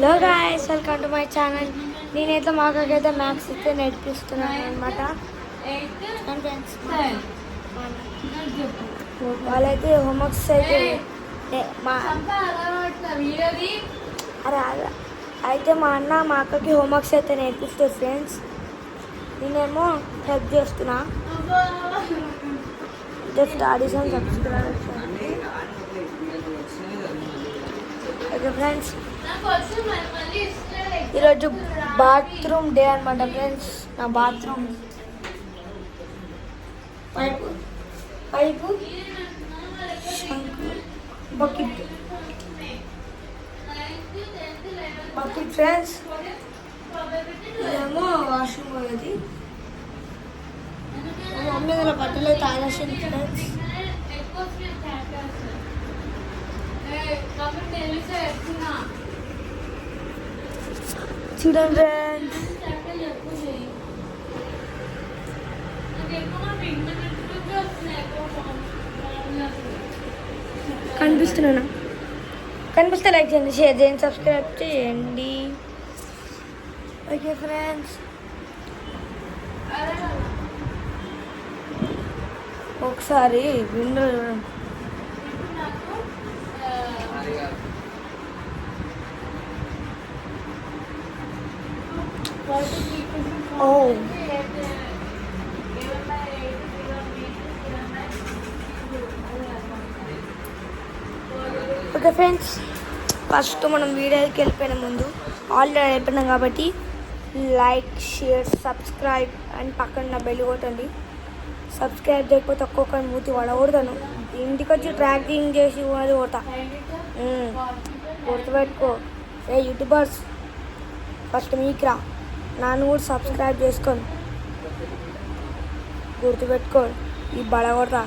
Hello guys, welcome to my channel. నేనైతే మా అక్కకైతే maths అయితే నేర్పిస్తున్నాను అనమాట. వాళ్ళైతే హోంవర్క్స్ అయితే అయితే మా అన్న మా అక్కకి హోంవర్క్స్ అయితే నేర్పిస్తారు ఫ్రెండ్స్. నేనేమో హెల్ప్ చేస్తున్నా. జస్ట్ ఆడిషన్ సబ్స్క్రైబ్ చేయండి. ఓకే ఫ్రెండ్స్, ఈరోజు బాత్రూమ్ డే అనమాట ఫ్రెండ్స్. నా బాత్రూమ్ పైపు బకెట్ ఫ్రెండ్స్. ఇదేమో వాష్రూమ్ పోయేది. మమ్మీ దగ్గర బట్టలు అయితే ఆలస్యం ఫ్రెండ్స్. చూడండి ఫ్రెండ్స్, కనిపిస్తే లైక్ చేయండి, షేర్ చేయండి, సబ్స్క్రైబ్ చేయండి. ఓకే ఫ్రెండ్స్, ఒకసారి విండో చూడండి. ఓకే ఫ్రెండ్స్, ఫస్ట్ మనం వీడియోకి వెళ్ళిపోయిన ముందు ఆల్రెడీ అయిపోయినాం కాబట్టి లైక్, షేర్, సబ్స్క్రైబ్ అండ్ పక్కన బెల్ కొట్టండి. సబ్స్క్రైబ్ చేయకపోతే ఒక్కొక్కరి మూతి వడగొడతాను. ఇంటికి వచ్చి ట్రాకింగ్ చేసి అది కొడతా. గుర్తుపెట్టుకో యూట్యూబర్స్, ఫస్ట్ మీకురా, నన్ను కూడా సబ్స్క్రైబ్ చేసుకోండి. గుర్తుపెట్టుకో, ఈ బడగొడతా.